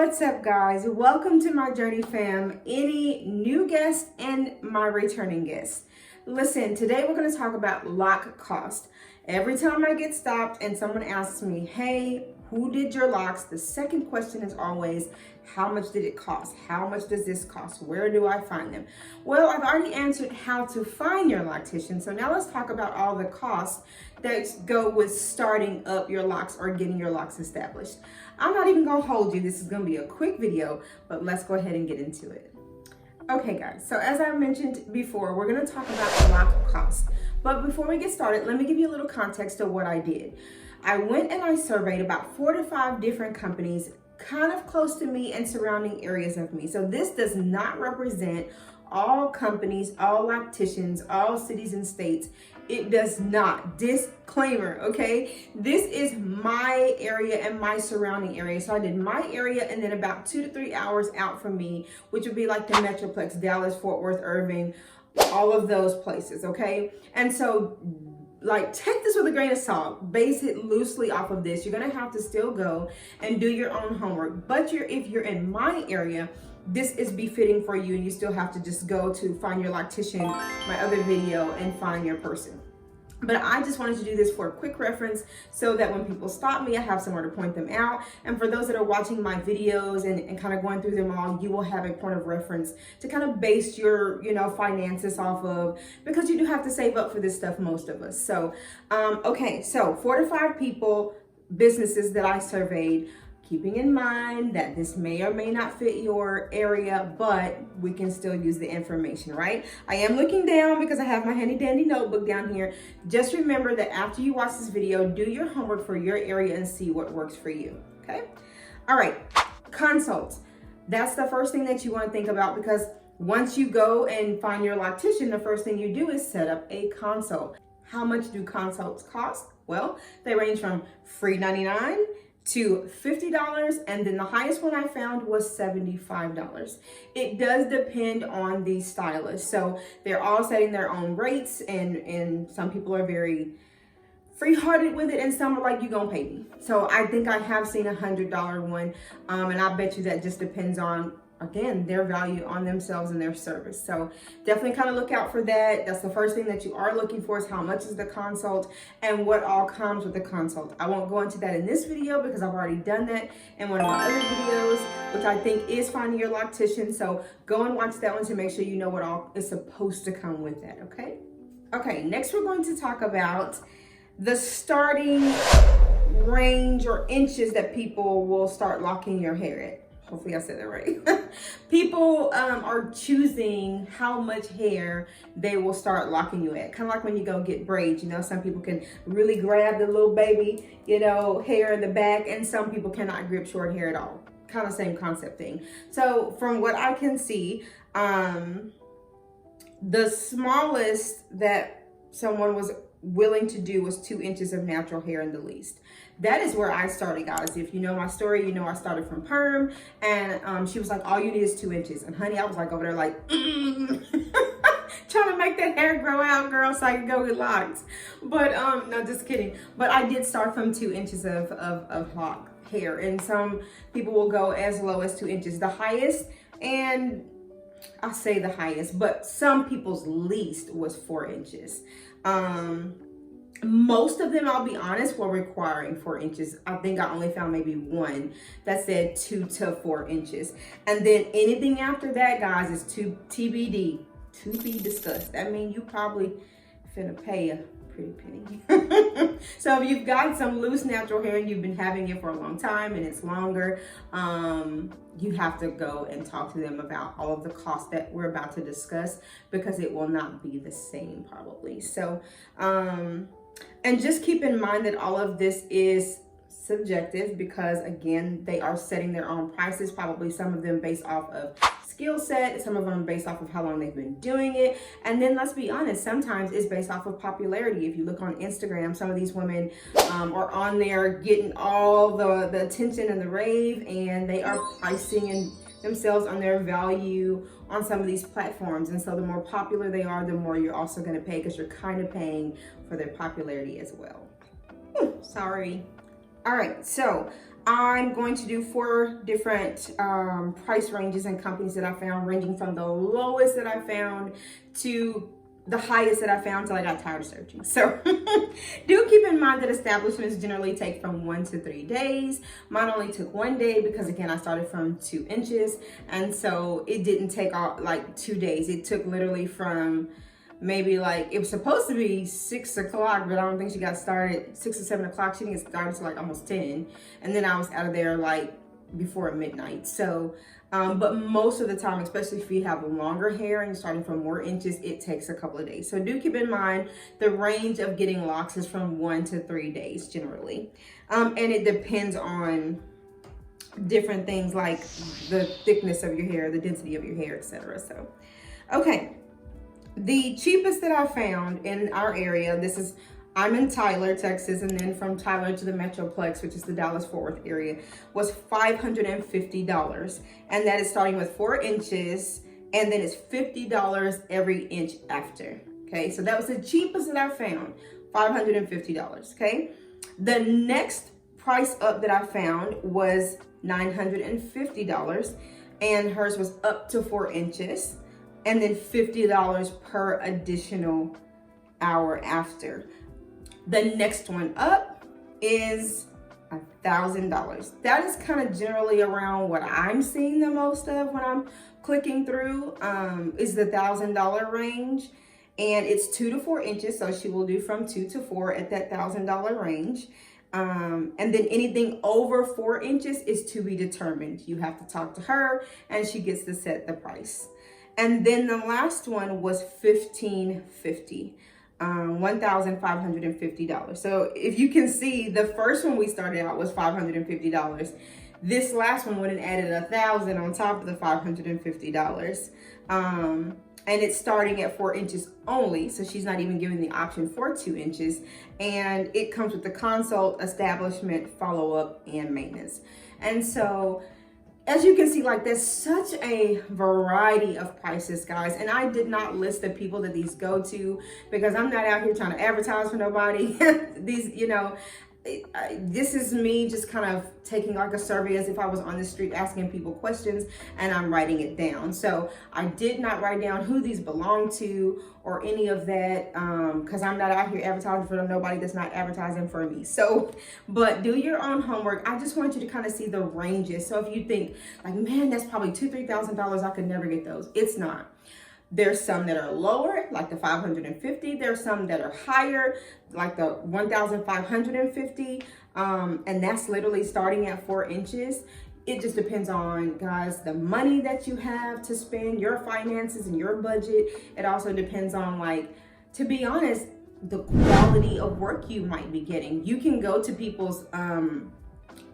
What's up, guys? Welcome to my journey, fam. Any new guests and my returning guests. Listen, today we're going to talk about lock cost. Every time I get stopped and someone asks me, hey, who did your locks? The second question is always, how much did it cost? How much does this cost? Where do I find them? Well, I've already answered how to find your loctician. So now let's talk about all the costs that go with starting up your locks or getting your locks established. I'm not even gonna hold you. This is gonna be a quick video, but let's go ahead and get into it. Okay, guys, so as I mentioned before, we're gonna talk about lock costs. But before we get started, let me give you a little context of what I did. I went and I surveyed about 4 to 5 different companies kind of close to me and surrounding areas of me. So this does not represent all companies, all locticians, all cities and states. It does not. Disclaimer, okay? This is my area and my surrounding area. So I did my area and then about 2 to 3 hours out from me, which would be like the Metroplex, Dallas, Fort Worth, Irving, all of those places, okay? And so like, take this with a grain of salt, base it loosely off of this. You're gonna have to still go and do your own homework. But if you're in my area, this is befitting for you and you still have to just go to find your loctician, my other video, and find your person. But I just wanted to do this for a quick reference so that when people stop me, I have somewhere to point them out. And for those that are watching my videos and kind of going through them all, you will have a point of reference to kind of base your, finances off of, because you do have to save up for this stuff, most of us. So, okay, so 4 to 5 people, businesses that I surveyed, keeping in mind that this may or may not fit your area, but we can still use the information, right? I am looking down because I have my handy dandy notebook down here. Just remember that after you watch this video, do your homework for your area and see what works for you, okay? All right, consults. That's the first thing that you want to think about, because once you go and find your loctician, the first thing you do is set up a consult. How much do consults cost? Well, they range from free $99 to $50, and then the highest one I found was $75. It does depend on the stylist. So they're all setting their own rates, and some people are very free-hearted with it, and some are like, you gonna pay me. So I think I have seen $100 one, and I bet you that just depends on, again, their value on themselves and their service. So definitely kind of look out for that. That's the first thing that you are looking for, is how much is the consult and what all comes with the consult. I won't go into that in this video because I've already done that in one of my other videos, which I think is finding your loctician. So go and watch that one to make sure you know what all is supposed to come with that, okay? Okay, next we're going to talk about the starting range or inches that people will start locking your hair at. Hopefully I said that right. People are choosing how much hair they will start locking you at. Kind of like when you go get braids, some people can really grab the little baby, hair in the back, and some people cannot grip short hair at all. Kind of same concept thing. So from what I can see, the smallest that someone was willing to do was 2 inches of natural hair in the least. That is where I started, guys. If you know my story, I started from perm, and she was like, all you need is 2 inches. And honey, I was like over there like, trying to make that hair grow out, girl, so I could go get locks. But no, just kidding. But I did start from 2 inches of lock hair, and some people will go as low as 2 inches. The highest, and I say the highest, but some people's least was 4 inches. Most of them, I'll be honest, were requiring 4 inches. I think I only found maybe one that said 2 to 4 inches. And then anything after that, guys, is TBD, to be discussed. That means you probably finna pay a pretty penny. So if you've got some loose natural hair and you've been having it for a long time and it's longer, you have to go and talk to them about all of the costs that we're about to discuss, because it will not be the same probably. So, and just keep in mind that all of this is subjective, because again, they are setting their own prices, probably some of them based off of skill set, some of them based off of how long they've been doing it. And then let's be honest, sometimes it's based off of popularity. If you look on Instagram, some of these women are on there getting all the attention and the rave, and they are pricing themselves on their value on some of these platforms. And so the more popular they are, the more you're also going to pay, because you're kind of paying for their popularity as well. Sorry. All right, so I'm going to do 4 different price ranges and companies that I found, ranging from the lowest that I found to the highest that I found till I got tired of searching. So do keep in mind that establishments generally take from 1 to 3 days. Mine only took 1 day because, again, I started from 2 inches. And so it didn't take all like 2 days. It took literally from maybe like, it was supposed to be 6 o'clock, but I don't think she got started 6 or 7 o'clock. She didn't get started till like almost 10. And then I was out of there like before midnight. So, but most of the time, especially if you have longer hair and you're starting from more inches, it takes a couple of days. So do keep in mind the range of getting locks is from 1 to 3 days generally. And it depends on different things like the thickness of your hair, the density of your hair, etc. So, okay. The cheapest that I found in our area, I'm in Tyler, Texas, and then from Tyler to the Metroplex, which is the Dallas-Fort Worth area, was $550. And that is starting with 4 inches, and then it's $50 every inch after. Okay, so that was the cheapest that I found, $550, okay? The next price up that I found was $950, and hers was up to 4 inches, and then $50 per additional hour after. The next one up is $1,000. That is kind of generally around what I'm seeing the most of when I'm clicking through, is the $1,000 range. And it's 2 to 4 inches, so she will do from 2 to 4 at that $1,000 range. And then anything over 4 inches is to be determined. You have to talk to her, and she gets to set the price. And then the last one was $1,550. $1,550. So if you can see, the first one we started out was $550. This last one would have added $1,000 on top of the $550. And it's starting at 4 inches only. So she's not even giving the option for 2 inches. And it comes with the consult, establishment, follow-up, and maintenance. And so as you can see, like, there's such a variety of prices, guys. And I did not list the people that these go to because I'm not out here trying to advertise for nobody. These, you know, this is me just kind of taking like a survey as if I was on the street asking people questions, and I'm writing it down. So I did not write down who these belong to or any of that, because I'm not out here advertising for nobody that's not advertising for me. So, but do your own homework. I just want you to kind of see the ranges. So if you think like, man, that's probably $2,000-$3,000, I could never get those. It's not. There's some that are lower, like the $550. There's some that are higher, like the $1,550. And that's literally starting at 4 inches. It just depends on, guys, the money that you have to spend, your finances and your budget. It also depends on, like, to be honest, the quality of work you might be getting. You can go to people's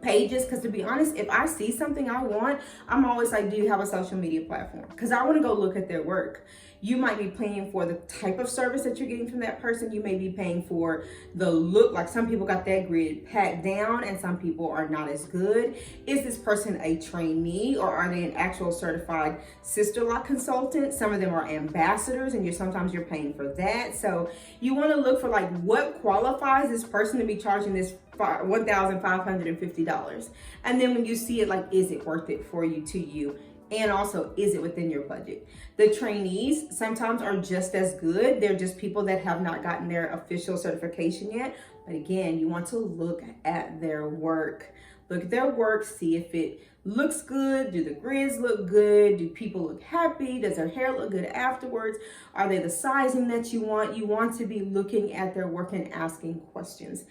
pages, because to be honest, if I see something I want, I'm always like, do you have a social media platform? Because I want to go look at their work. You might be paying for the type of service that you're getting from that person. You may be paying for the look. Like, some people got that grid pat down and some people are not as good. Is this person a trainee, or are they an actual certified Sisterlock consultant? Some of them are ambassadors, and sometimes you're paying for that. So you want to look for, like, what qualifies this person to be charging this $1,550. And then when you see it, like, is it worth it for you, to you? And also, is it within your budget? The trainees sometimes are just as good. They're just people that have not gotten their official certification yet. But again, you want to look at their work. Look at their work, see if it looks good. Do the grids look good? Do people look happy? Does their hair look good afterwards? Are they the sizing that you want? You want to be looking at their work and asking questions.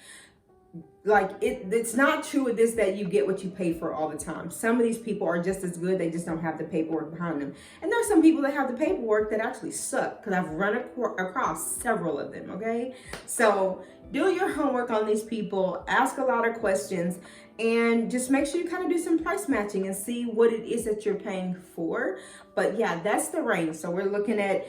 Like, it's not true with this that you get what you pay for all the time. Some of these people are just as good. They just don't have the paperwork behind them. And there are some people that have the paperwork that actually suck, because I've run across several of them, okay? So do your homework on these people. Ask a lot of questions. And just make sure you kind of do some price matching and see what it is that you're paying for. But yeah, that's the range. So we're looking at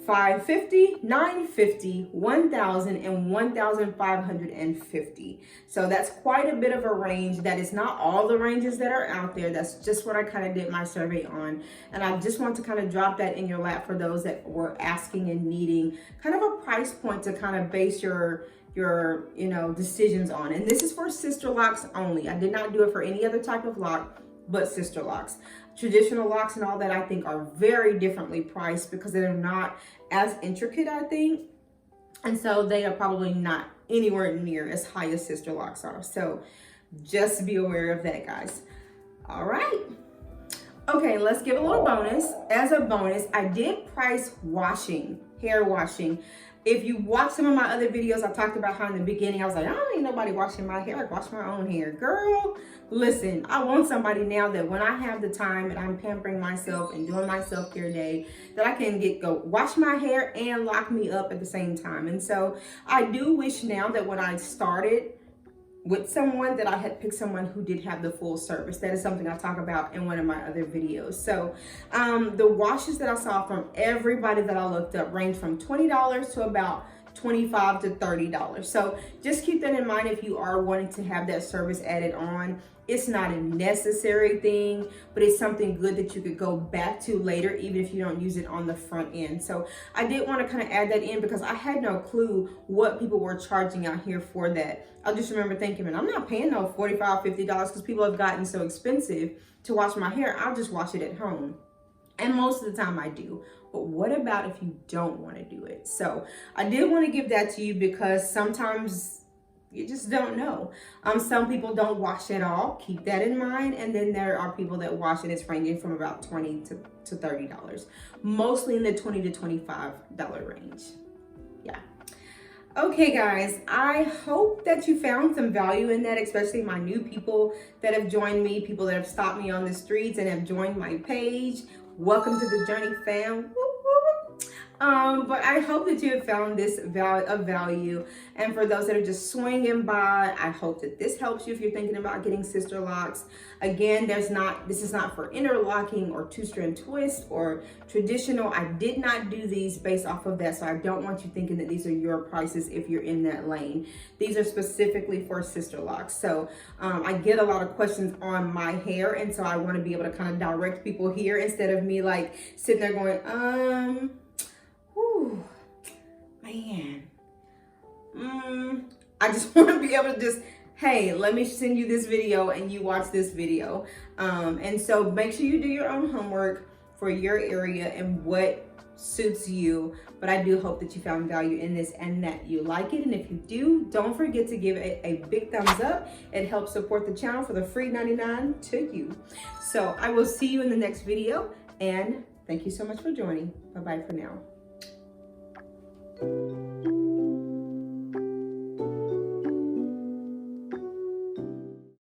$550, $950, $1,000, and $1,550. So that's quite a bit of a range. That is not all the ranges that are out there. That's just what I kind of did my survey on. And I just want to kind of drop that in your lap for those that were asking and needing kind of a price point to kind of base your you know, decisions on. And this is for Sisterlocks only. I did not do it for any other type of lock but Sisterlocks. Traditional locks and all that, I think, are very differently priced because they're not as intricate, I think. And so they are probably not anywhere near as high as Sisterlocks are. So just be aware of that, guys. All right. Okay, let's give a little bonus. As a bonus, I did price washing, hair washing. If you watch some of my other videos, I talked about how in the beginning, I was like, I don't need nobody washing my hair. I wash my own hair. Girl, listen, I want somebody now that when I have the time and I'm pampering myself and doing my self-care day, that I can go wash my hair and lock me up at the same time. And so I do wish now that when I started with someone, that I had picked someone who did have the full service. That is something I talk about in one of my other videos. So the washes that I saw from everybody that I looked up range from $20 to about $25 to $30. So just keep that in mind if you are wanting to have that service added on. It's not a necessary thing, but it's something good that you could go back to later, even if you don't use it on the front end. So I did want to kind of add that in because I had no clue what people were charging out here for that. I just remember thinking, man, I'm not paying no $45, $50 because people have gotten so expensive to wash my hair. I'll just wash it at home. And most of the time I do. But what about if you don't want to do it? So I did want to give that to you because sometimes you just don't know. Some people don't wash at all. Keep that in mind. And then there are people that wash and it's ranging from about $20 to $30. Mostly in the $20 to $25 range. Yeah. Okay, guys, I hope that you found some value in that, especially my new people that have joined me, people that have stopped me on the streets and have joined my page. Welcome to the Journey fam. But I hope that you have found this of value. And for those that are just swinging by, I hope that this helps you if you're thinking about getting Sisterlocks. Again, this is not for interlocking or two-strand twist or traditional. I did not do these based off of that, so I don't want you thinking that these are your prices if you're in that lane. These are specifically for Sisterlocks. So I get a lot of questions on my hair, and so I want to be able to kind of direct people here instead of me like sitting there going, whew, man. I just want to be able to just, hey, let me send you this video and you watch this video. And so make sure you do your own homework for your area and what suits you. But I do hope that you found value in this and that you like it. And if you do, don't forget to give it a big thumbs up. It helps support the channel for the free 99 to you. So I will see you in the next video. And thank you so much for joining. Bye-bye for now.